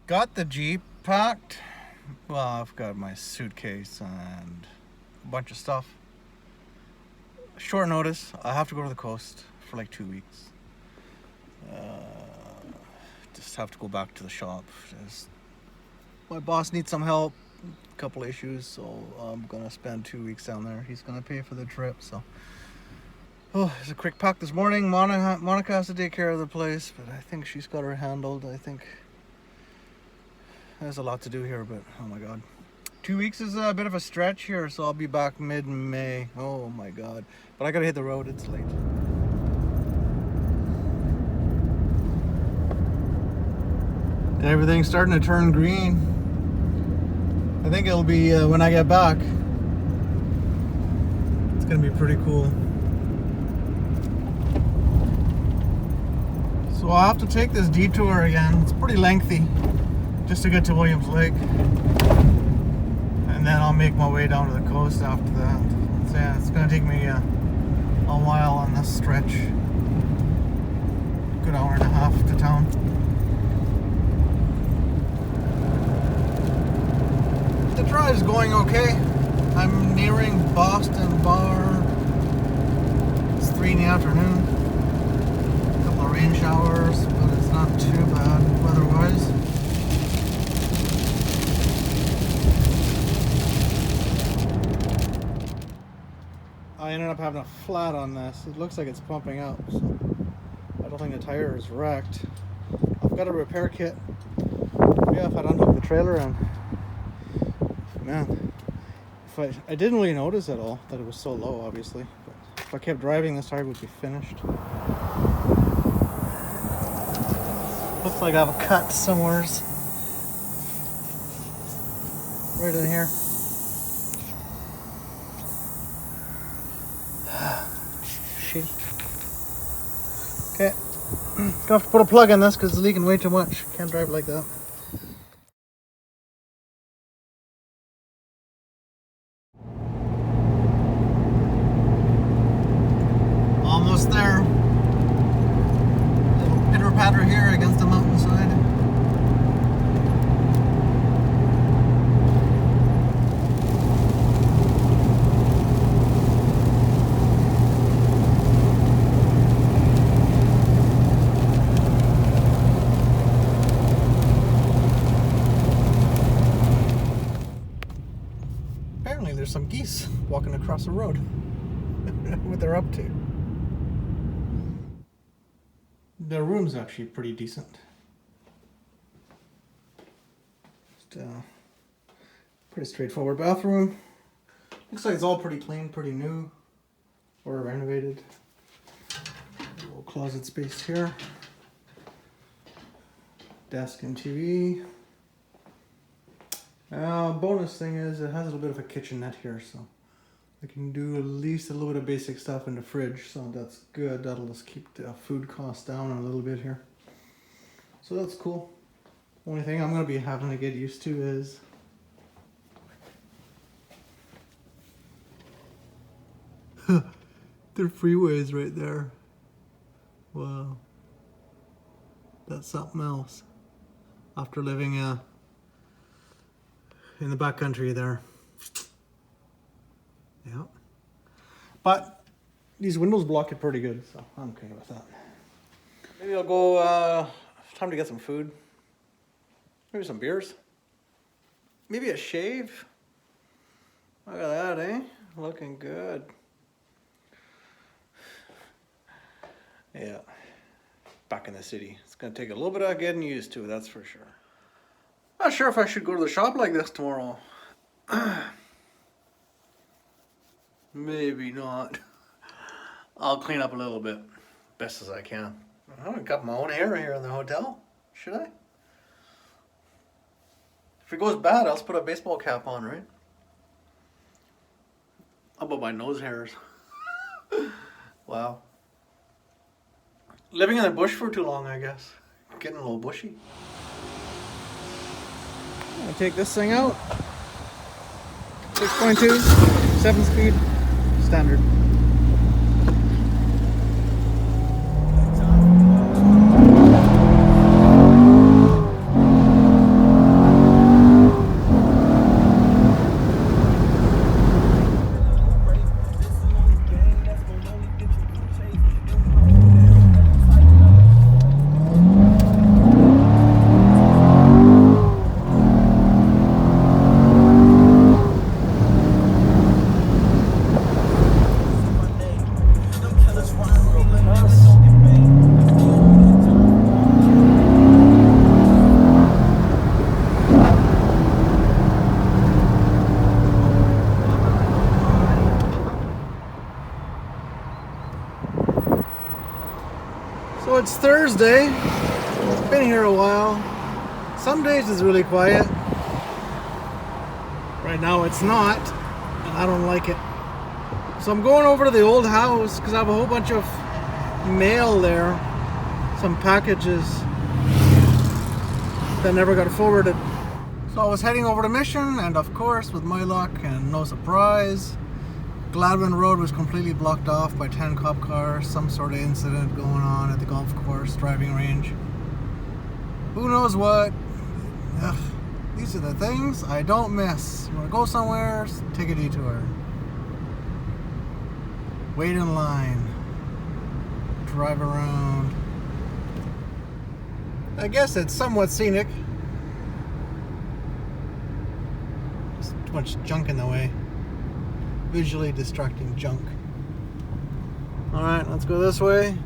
Got the Jeep packed. Well, I've got my suitcase and a bunch of stuff. Short notice, I have to go to the coast for like 2 weeks. Just have to go back to the shop. My boss needs some help, a couple issues, so I'm gonna spend 2 weeks down there. He's gonna pay for the trip, so. Oh, it's a quick pack this morning. Monica has to take care of the place, but I think she's got her handled. I think there's a lot to do here, but oh my god. 2 weeks is a bit of a stretch here, so I'll be back mid-May. Oh my god. But I gotta hit the road, it's late. Everything's starting to turn green. I think it'll be when I get back. It's gonna be pretty cool. So I'll have to take this detour again. It's pretty lengthy just to get to Williams Lake. And then I'll make my way down to the coast after that. So yeah, it's gonna take me a while on this stretch. Good hour and a half to town. The drive's going okay. I'm nearing Boston Bar. It's 3 in the afternoon. A couple of rain showers, but it's not too bad weather-wise. I ended up having a flat on this. It looks like it's pumping up, so I don't think the tire is wrecked. I've got a repair kit. Yeah, if I'd unhook the trailer and man, if I didn't really notice at all that it was so low, obviously, but if I kept driving, this tire would be finished. Looks like I have a cut somewheres right in here. Shit. Okay, gonna have to put a plug in this because it's leaking way too much. Can't drive like that. Almost there. Little pitter patter here against the mountainside. Apparently there's some geese walking across the road. What they're up to. The room's actually pretty decent. Just pretty straightforward bathroom. Looks like it's all pretty clean, pretty new, or renovated. A little closet space here. Desk and TV. Bonus thing is it has a little bit of a kitchenette here, so I can do at least a little bit of basic stuff in the fridge, so that's good. That'll just keep the food costs down a little bit here. So that's cool. Only thing I'm going to be having to get used to is there are freeways right there. Wow. That's something else. After living in the backcountry there. Yeah. But these windows block it pretty good, so I'm okay with that. Maybe I'll go, time to get some food. Maybe some beers. Maybe a shave. Look at that, eh? Looking good. Yeah. Back in the city. It's gonna take a little bit of getting used to, that's for sure. Not sure if I should go to the shop like this tomorrow. Maybe not. I'll clean up a little bit, best as I can. I got my own hair here in the hotel. Should I? If it goes bad, I'll just put a baseball cap on, right? How about my nose hairs? Wow. Living in the bush for too long, I guess. Getting a little bushy. I'm gonna take this thing out. 6.2, 7-speed, standard. it's Thursday. Been here a while. Some days it's really quiet. Right now it's not, and I don't like it. So I'm going over to the old house because I have a whole bunch of mail there. Some packages that never got forwarded. So I was heading over to Mission, and of course, with my luck and no surprise, Gladwin Road was completely blocked off by 10 cop cars. Some sort of incident going on at the golf course driving range. Who knows what? Ugh, these are the things I don't miss. You want to go somewhere, take a detour. Wait in line. Drive around. I guess it's somewhat scenic. There's too much junk in the way. Visually distracting junk. Alright, let's go this way.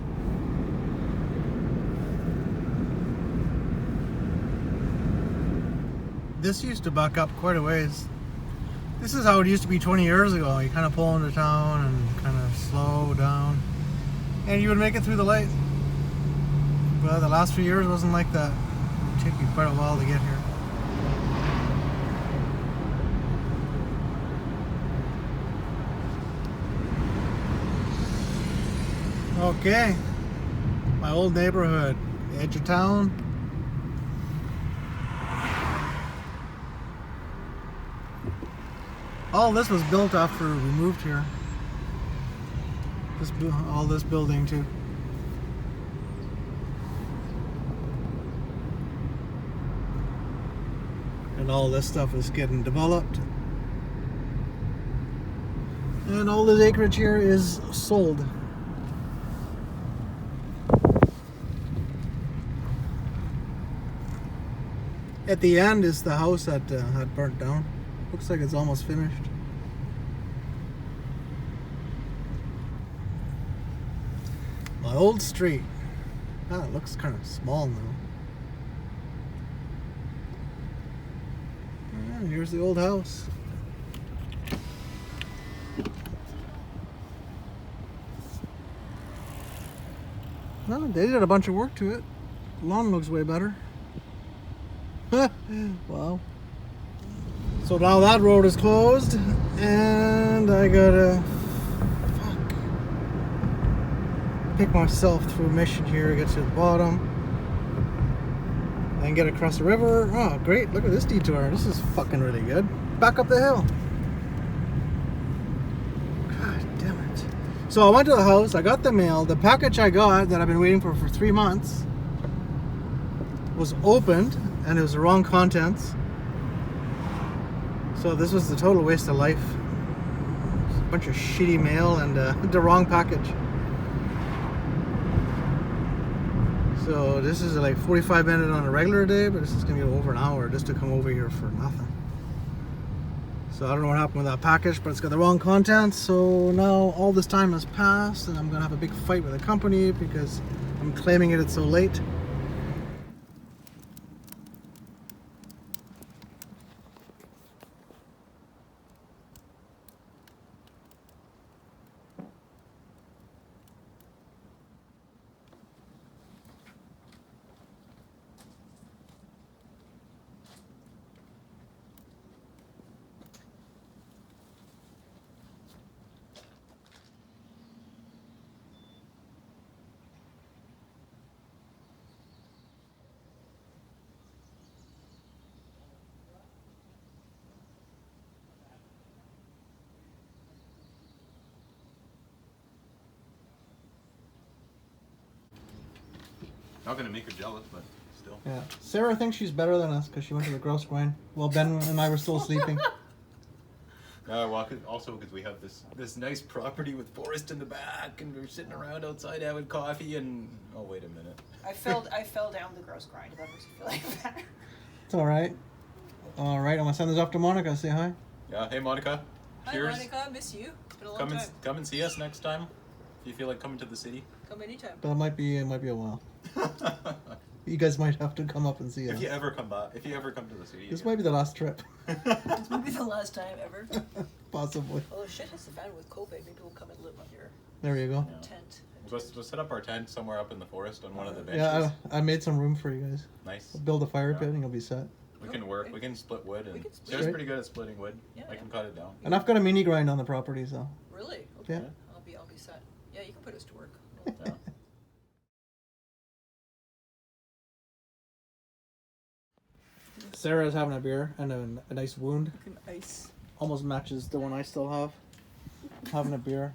This used to back up quite a ways. This is how it used to be 20 years ago. You kind of pull into town and kind of slow down, and you would make it through the light. But the last few years wasn't like that. It took you quite a while to get here. Okay, my old neighborhood, the edge of town. All this was built after we moved here. All this building too. And all this stuff is getting developed. And all this acreage here is sold. At the end is the house that had burnt down. Looks like it's almost finished. My old street. Ah, it looks kind of small now. And here's the old house. No, they did a bunch of work to it. The lawn looks way better. Wow. So now that road is closed, and I gotta pick myself through Mission here, get to the bottom, and get across the river. Oh, great! Look at this detour. This is fucking really good. Back up the hill. God damn it! So I went to the house. I got the mail. The package I got that I've been waiting for 3 months was opened, and it was the wrong contents. So this was the total waste of life. A bunch of shitty mail and the wrong package. So this is like 45 minutes on a regular day, but this is gonna be over an hour just to come over here for nothing. So I don't know what happened with that package, but it's got the wrong contents. So now all this time has passed, and I'm gonna have a big fight with the company because I'm claiming it's so late. Not gonna make her jealous, but still. Yeah, Sarah thinks she's better than us because she went to the grouse grind while Ben and I were still sleeping. Well, also because we have this nice property with forest in the back, and we're sitting around outside having coffee. And oh, wait a minute. I fell down the gross grind. If that makes you feel like better. It's all right. All right, I'm gonna send this off to Monica. Say hi. Yeah. Hey, Monica. Hi, Cheers. Monica. I miss you. It's been a long time. Come and see us next time. If you feel like coming to the city. Come anytime. But it might be a while. You guys might have to come up and see us. If you ever come to the city. This might be the last trip. This might be the last time ever. Possibly. Oh shit hits the fan with COVID. Maybe we'll come and live on your There you go. Yeah. tent. We'll set up our tent somewhere up in the forest on one of the benches. Yeah, I made some room for you guys. Nice. I'll build a fire Yeah. pit and you'll be set. We can work. We can split wood, and can split Sarah's wood. pretty good at splitting wood. Yeah, I can cut it down. And I've got a mini grind on the property, so. Really? Okay. Yeah. I'll be set. Yeah, you can put us to work. Yeah. Sarah's having a beer and a nice wound. Nice. Almost matches the one I still have. Having a beer.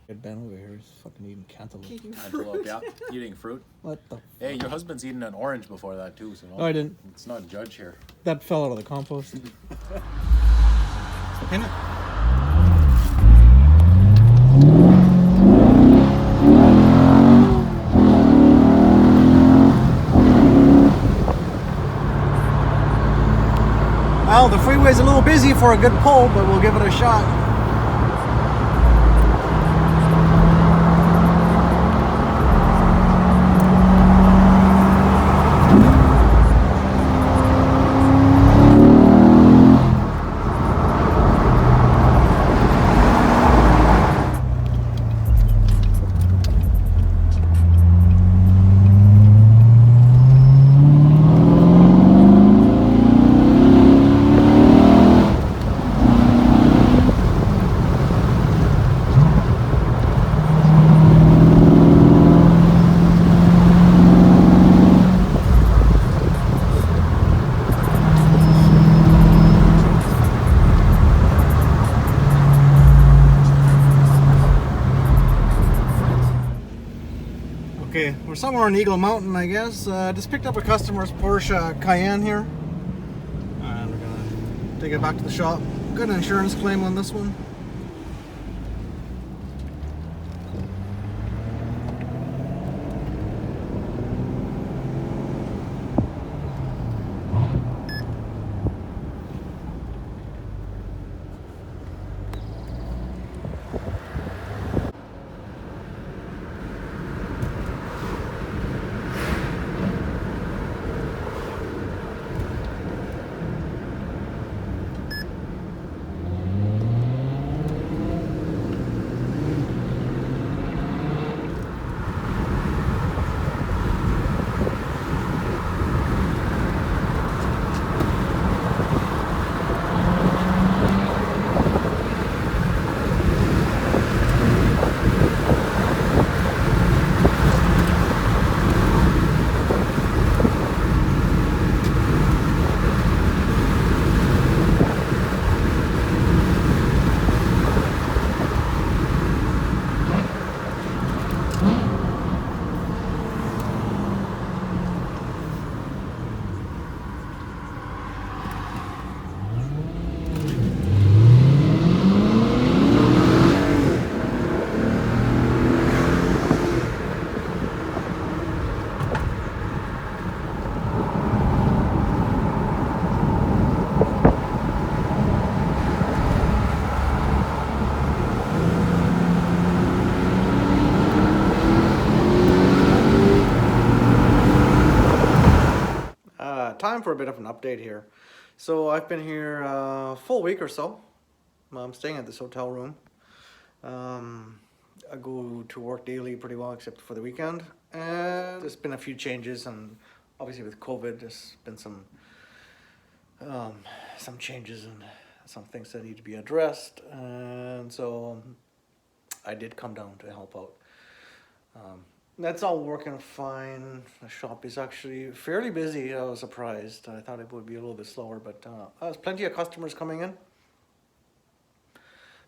Good Ben over here is fucking eating cantaloupe. Antelope, yeah. Eating fruit. What the? Hey, your husband's eating an orange before that too, so Oh, I didn't. It's not a judge here. That fell out of the compost. Pin it. Well, the freeway's a little busy for a good pull, but we'll give it a shot. Okay, we're somewhere on Eagle Mountain, I guess. Just picked up a customer's Porsche Cayenne here. And we're gonna take it back to the shop. Got an insurance claim on this one. Time for a bit of an update here. So I've been here a full week or so. I'm staying at this hotel room. I go to work daily pretty well except for the weekend. And there's been a few changes, and obviously with COVID there's been some changes and some things that need to be addressed. And so I did come down to help out. That's all working fine. The shop is actually fairly busy. I was surprised. I thought it would be a little bit slower, but there's plenty of customers coming in.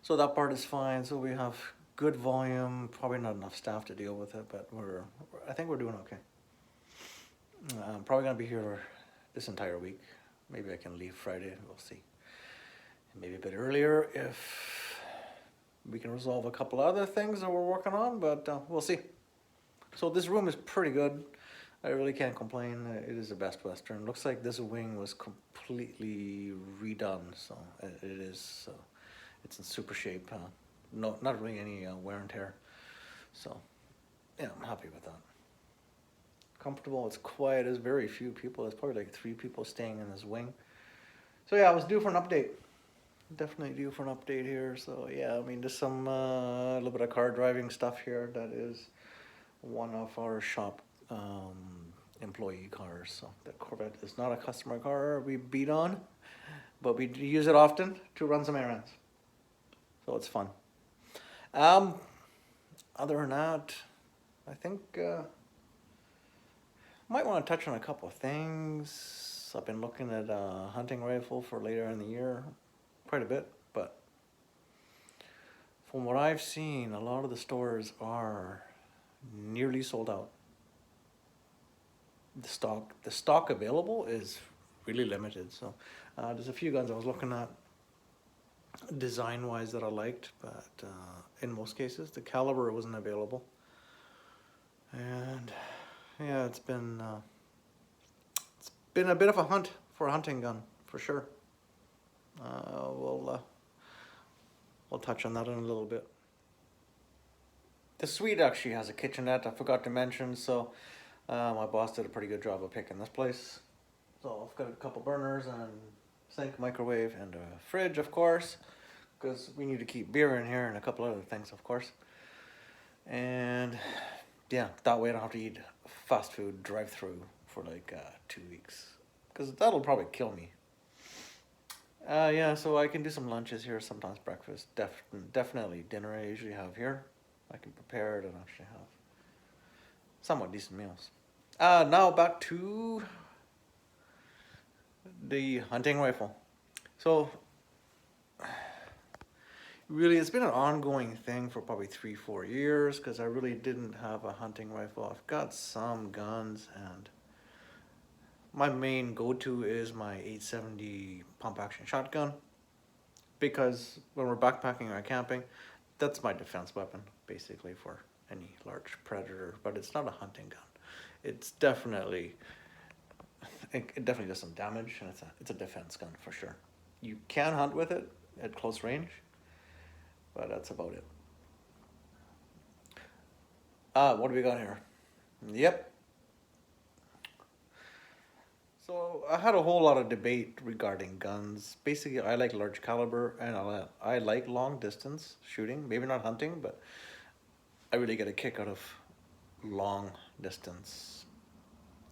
So that part is fine. So we have good volume, probably not enough staff to deal with it, but I think we're doing okay. I'm probably gonna be here this entire week. Maybe I can leave Friday, we'll see. Maybe a bit earlier if we can resolve a couple other things that we're working on, but we'll see. So this room is pretty good. I really can't complain. It is the Best Western. Looks like this wing was completely redone, so it is. So it's in super shape. No, not really any wear and tear. So yeah, I'm happy with that. Comfortable. It's quiet. There's very few people. There's probably like 3 people staying in this wing. So yeah, I was due for an update. Definitely due for an update here. So yeah, I mean, there's some a little bit of car driving stuff here that is one of our shop employee cars. So the Corvette is not a customer car we beat on, but we do use it often to run some errands. So it's fun. Um, Other than that, I think might want to touch on a couple of things. I've been looking at a hunting rifle for later in the year, quite a bit, but from what I've seen, a lot of the stores are nearly sold out. The stock available is really limited. So there's a few guns I was looking at design wise that I liked, but in most cases the caliber wasn't available. And yeah, it's been a bit of a hunt for a hunting gun for sure. We'll touch on that in a little bit. The suite actually has a kitchenette. I forgot to mention, so my boss did a pretty good job of picking this place. So I've got a couple burners and sink, microwave, and a fridge, of course, because we need to keep beer in here and a couple other things, of course. And yeah, that way I don't have to eat fast food drive-through for like 2 weeks, because that'll probably kill me. Yeah, so I can do some lunches here, sometimes breakfast. Definitely dinner I usually have here. I can prepare it and actually have somewhat decent meals. Now back to the hunting rifle. So really, it's been an ongoing thing for probably 3-4 years, because I really didn't have a hunting rifle. I've got some guns, and my main go-to is my 870 pump action shotgun, because when we're backpacking or camping, that's my defense weapon basically for any large predator. But it's not a hunting gun. It's definitely it definitely does some damage, and it's a defense gun for sure. You can hunt with it at close range, but that's about it. What do we got here? Yep. So I had a whole lot of debate regarding guns. Basically, I like large caliber, and I like long distance shooting. Maybe not hunting, but I really get a kick out of long distance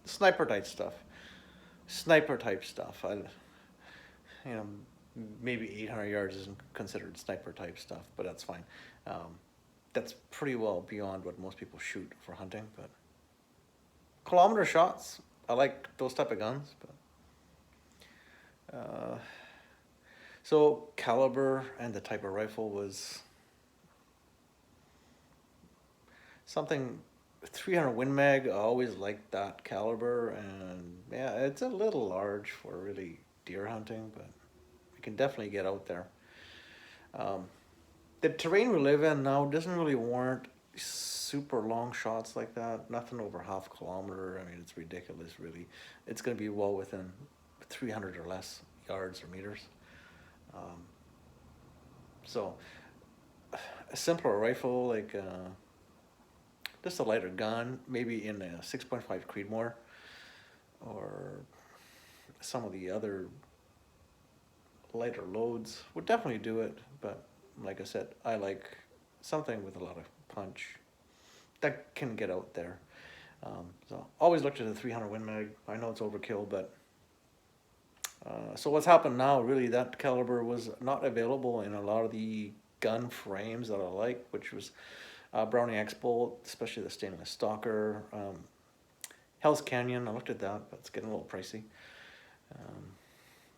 sniper type stuff. I, you know, maybe 800 yards isn't considered sniper type stuff, but that's fine. That's pretty well beyond what most people shoot for hunting. But kilometer shots, I like those type of guns. But so caliber and the type of rifle was something. 300 Win Mag, I always liked that caliber, and yeah, it's a little large for really deer hunting, but you can definitely get out there. The terrain we live in now doesn't really warrant super long shots like that. Nothing over half kilometer. I mean, it's ridiculous, really. It's going to be well within 300 or less yards or meters. So a simpler rifle, like just a lighter gun, maybe in a 6.5 Creedmoor, or some of the other lighter loads would definitely do it. But like I said, I like something with a lot of punch that can get out there. So always looked at the 300 Win Mag. I know it's overkill, but so what's happened now, really, that caliber was not available in a lot of the gun frames that I like, which was Browning X-Bolt, especially the stainless stalker. Hell's Canyon, I looked at that, but it's getting a little pricey.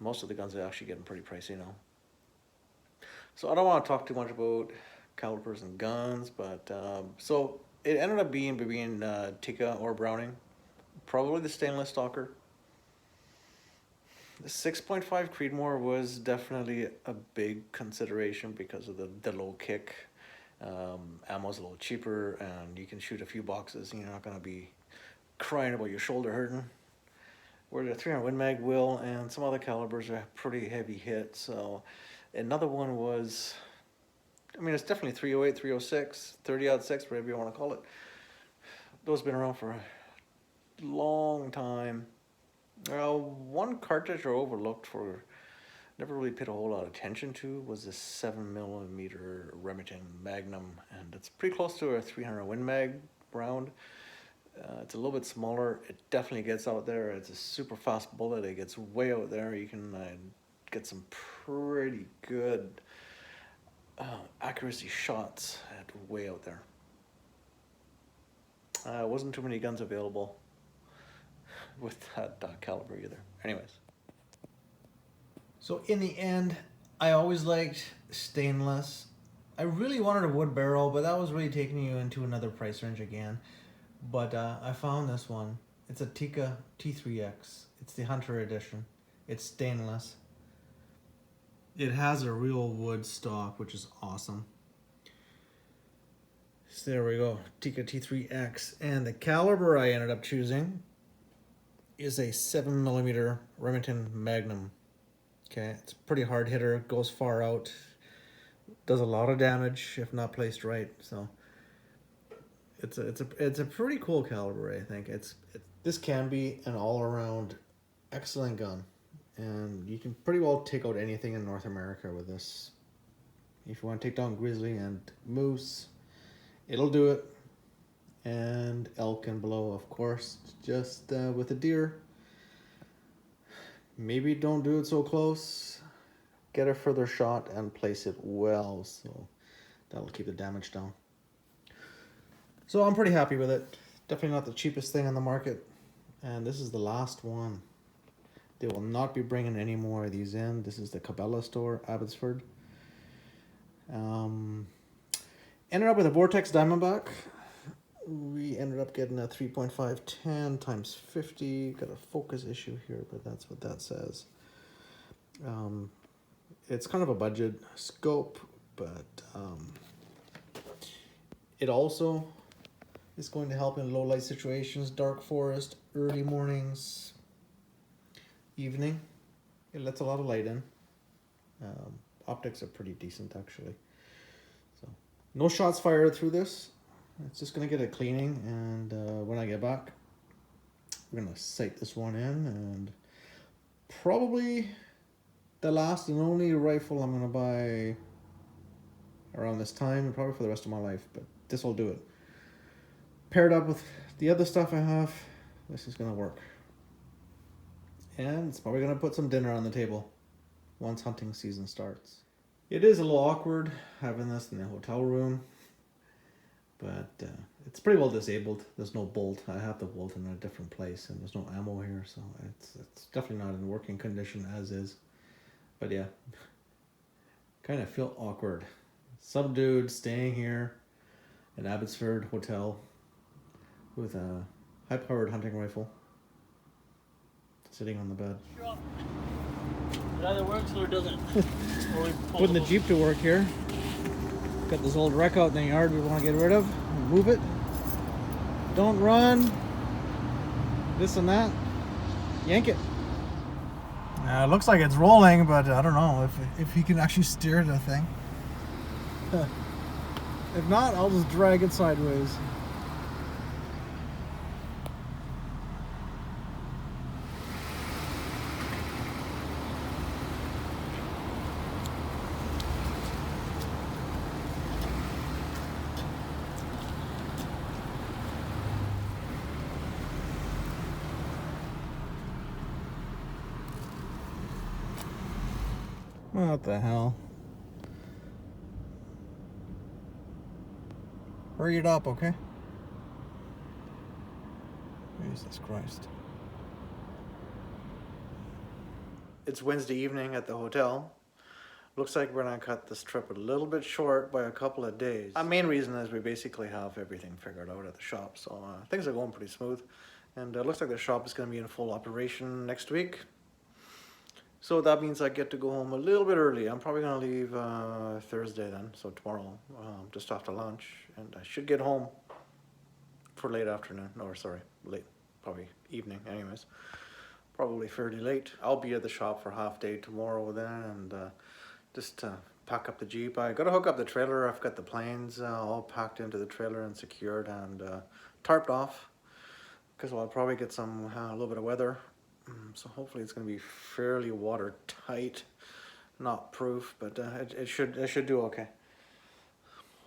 Most of the guns are actually getting pretty pricey now. So I don't want to talk too much about calibers and guns, but so it ended up being between Tikka or Browning, probably the stainless stalker. The 6.5 Creedmoor was definitely a big consideration because of the low kick. Ammo's a little cheaper, and you can shoot a few boxes and you're not going to be crying about your shoulder hurting. Where the 300 Win Mag will, and some other calibers are pretty heavy hit. So another one was, I mean, it's definitely 308, 306, 30-06, whatever you want to call it. Those have been around for a long time. One cartridge I overlooked for, never really paid a whole lot of attention to, was the 7mm Remington Magnum, and it's pretty close to a 300 Win Mag, round. It's a little bit smaller. It definitely gets out there. It's a super fast bullet. It gets way out there. You can get some pretty good accuracy shots at way out there. Wasn't too many guns available with that caliber either. Anyways. So in the end, I always liked stainless. I really wanted a wood barrel, but that was really taking you into another price range again. But I found this one. It's a Tikka T3X. It's the Hunter Edition. It's stainless. It has a real wood stock, which is awesome. So there we go, Tikka T3X. And the caliber I ended up choosing is a 7mm Remington Magnum. Okay, it's a pretty hard hitter, goes far out, does a lot of damage if not placed right. So it's a pretty cool caliber. I think this can be an all-around excellent gun, and you can pretty well take out anything in North America with this. If you want to take down grizzly and moose, it'll do it, and elk and below, of course. Just with a deer, maybe don't do it so close. Get a further shot and place it well, so that'll keep the damage down. So I'm pretty happy with it. Definitely not the cheapest thing on the market, and this is the last one. They will not be bringing any more of these in. This is the Cabela store, Abbotsford. Ended up with a Vortex Diamondback. We ended up getting a 3.510 times 50. Got a focus issue here, but that's what that says. It's kind of a budget scope, but it also is going to help in low light situations, dark forest, early mornings, evening. It lets a lot of light in. Optics are pretty decent actually. So no shots fired through this. It's just gonna get a cleaning, and when I get back, we're gonna sight this one in, and probably the last and only rifle I'm gonna buy around this time, and probably for the rest of my life, but this will do it. Paired up with the other stuff I have, this is gonna work. And it's probably gonna put some dinner on the table once hunting season starts. It is a little awkward having this in the hotel room, but it's pretty well disabled. There's no bolt. I have the bolt in a different place, and there's no ammo here, so it's definitely not in working condition as is. But yeah, kind of feel awkward. Some dude staying here in Abbotsford Hotel with a high-powered hunting rifle sitting on the bed. It either works or it doesn't. Or we pull Putting the Jeep to work here. Got this old wreck out in the yard we want to get rid of. Move it. Don't run. This and that. Yank it. It looks like it's rolling, but I don't know if he can actually steer the thing. If not, I'll just drag it sideways. What the hell? Hurry it up, okay? Jesus Christ. It's Wednesday evening at the hotel. Looks like we're gonna cut this trip a little bit short by a couple of days. Our main reason is we basically have everything figured out at the shop, so things are going pretty smooth. And it looks like the shop is gonna be in full operation next week. So that means I get to go home a little bit early. I'm probably gonna leave Thursday then, so tomorrow, just after lunch. And I should get home for late afternoon, or sorry, late, probably evening anyways. Probably fairly late. I'll be at the shop for half day tomorrow then, and just pack up the Jeep. I gotta hook up the trailer. I've got the planes all packed into the trailer and secured and tarped off, because I'll probably get some a little bit of weather. So hopefully it's going to be fairly watertight, not proof, but it should do okay.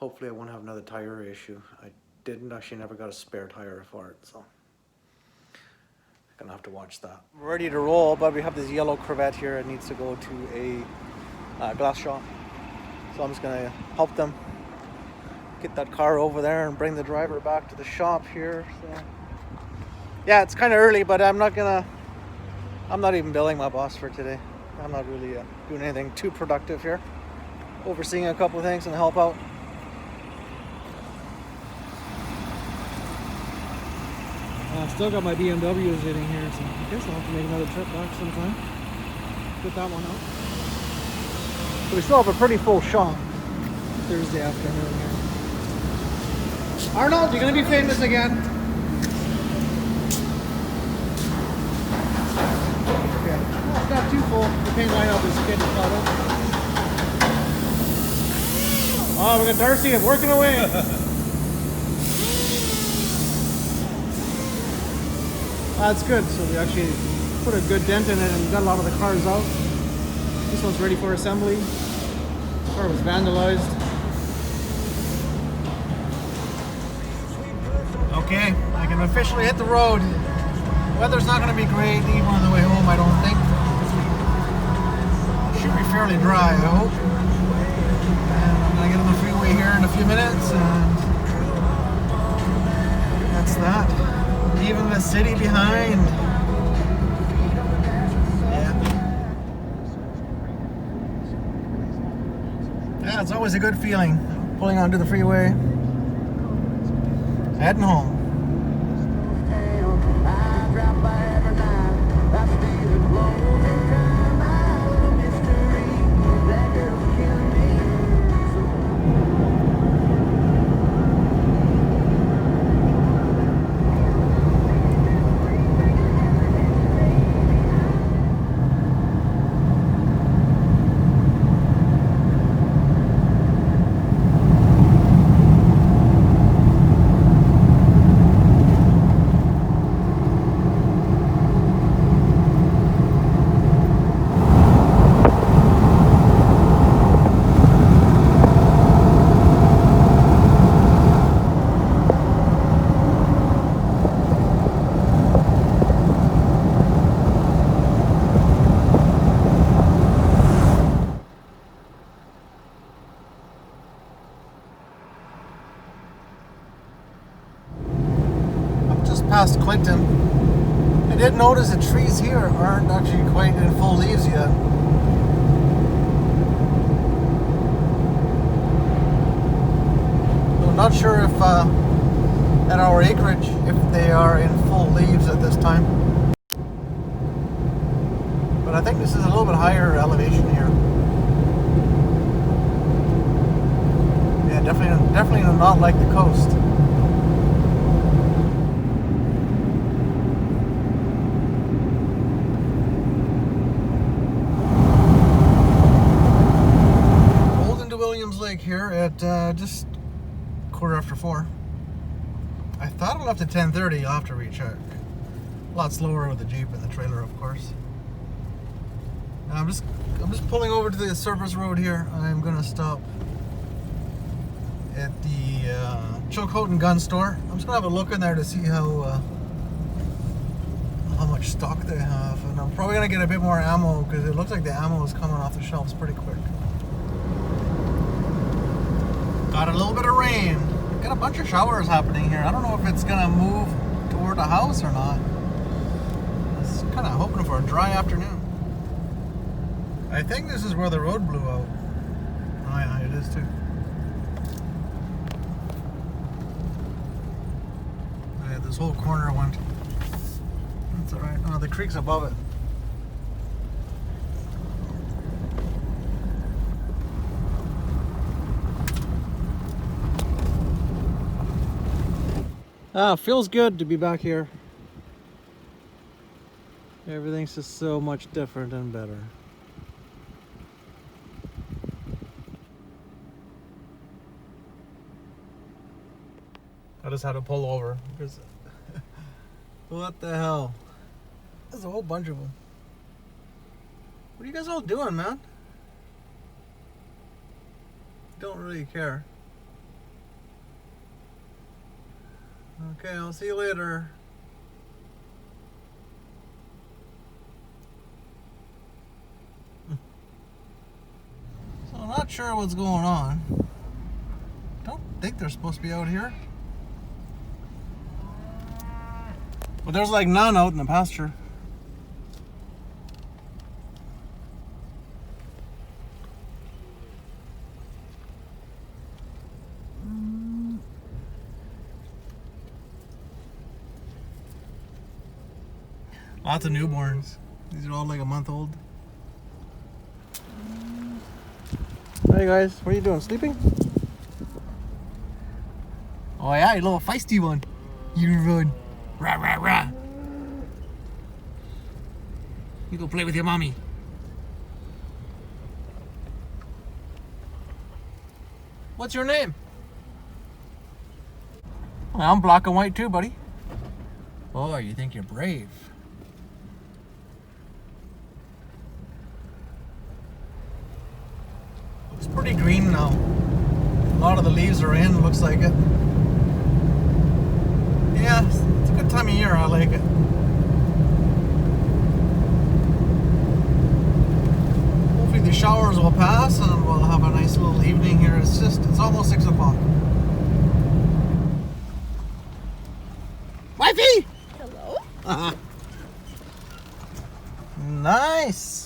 Hopefully I won't have another tire issue. I didn't actually never got a spare tire for it, so gonna have to watch that. We're ready to roll, but we have this yellow Corvette here. It needs to go to a glass shop, so I'm just gonna help them get that car over there and bring the driver back to the shop here. So yeah, it's kind of early, but I'm not even billing my boss for today. I'm not really doing anything too productive here. Overseeing a couple of things and help out. I've still got my BMW sitting here, so I guess I'll have to make another trip back sometime. Get that one out. So we still have a pretty full shop. Thursday afternoon here. Arnold, you're gonna be famous again. Okay. Well, it's not too full. The paint lineup is getting caught up. Oh, we got Darcy working away. That's good. So we actually put a good dent in it and got a lot of the cars out. This one's ready for assembly. The car was vandalized. Okay, I can officially hit the road. Weather's not going to be great even on the way home, I don't think. Should be fairly dry, I hope. And I'm going to get on the freeway here in a few minutes, and that's that. Leaving the city behind. Yeah, it's always a good feeling pulling onto the freeway, heading home. Past Clinton. I did notice the trees here aren't actually quite in full leaves yet. I'm not sure if at our acreage if they are in full leaves at this time. But I think this is a little bit higher elevation here. Yeah, definitely not like the coast. Here at just 4:15. I thought I left at 10:30. I'll have to recheck. A lot slower with the Jeep and the trailer, of course. I'm just pulling over to the surface road here. I'm gonna stop at the Chilcotin gun store. I'm just gonna have a look in there to see how much stock they have, and I'm probably gonna get a bit more ammo because it looks like the ammo is coming off the shelves pretty quick. Got a little bit of rain. Got a bunch of showers happening here. I don't know if it's gonna move toward the house or not. I was kind of hoping for a dry afternoon. I think this is where the road blew out. Oh yeah, it is too. Yeah, this whole corner went. That's alright. Oh, the creek's above it. Feels good to be back here. Everything's just so much different and better. I just had to pull over because what the hell? There's a whole bunch of them. What are you guys all doing, man? Don't really care. Okay, I'll see you later. So I'm not sure what's going on. Don't think they're supposed to be out here. But there's like none out in the pasture. Lots of newborns. These are all like a month old. Hey guys, what are you doing? Sleeping? Oh yeah, you little feisty one. You run. Rah rah rah. You go play with your mommy. What's your name? Well, I'm black and white too, buddy. Oh, you think you're brave. It's pretty green now. A lot of the leaves are in, looks like it. Yeah, it's a good time of year, I like it. Hopefully the showers will pass and we'll have a nice little evening here. It's almost 6 o'clock. Wifey! Hello? Nice!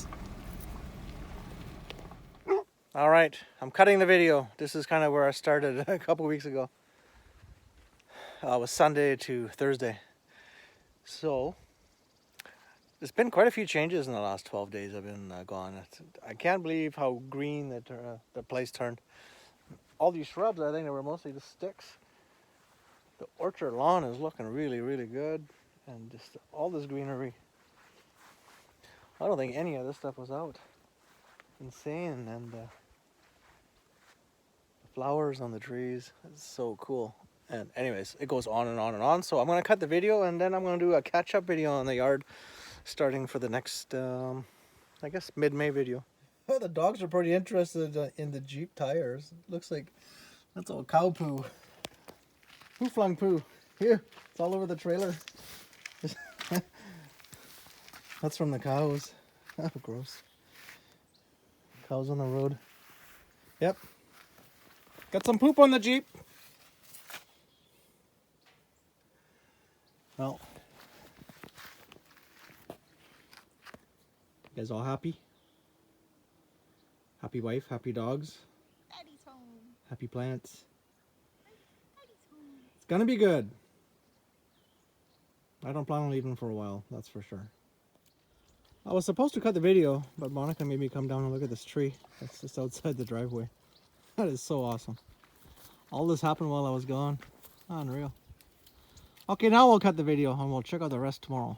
All right, I'm cutting the video. This is kind of where I started a couple weeks ago. It was Sunday to Thursday. So, there's been quite a few changes in the last 12 days I've been gone. I can't believe how green the place turned. All these shrubs, I think they were mostly just sticks. The orchard lawn is looking really, really good. And just all this greenery. I don't think any of this stuff was out. Insane. And the flowers on the trees. It's so cool. And anyways, it goes on and on and on. So I'm going to cut the video and then I'm going to do a catch-up video on the yard starting for the next, I guess, mid-May video. Oh, the dogs are pretty interested in the Jeep tires. It looks like that's all cow poo. Who flung poo? Here, it's all over the trailer. That's from the cows. Oh, gross. Cows on the road. Yep. Got some poop on the Jeep. Well, you guys all happy? Happy wife, happy dogs, Daddy's home. happy plants. Daddy's home. It's gonna be good. I don't plan on leaving for a while, that's for sure. I was supposed to cut the video, but Monica made me come down and look at this tree that's just outside the driveway. That is so awesome. All this happened while I was gone. Unreal. Okay, now we'll cut the video and we'll check out the rest tomorrow.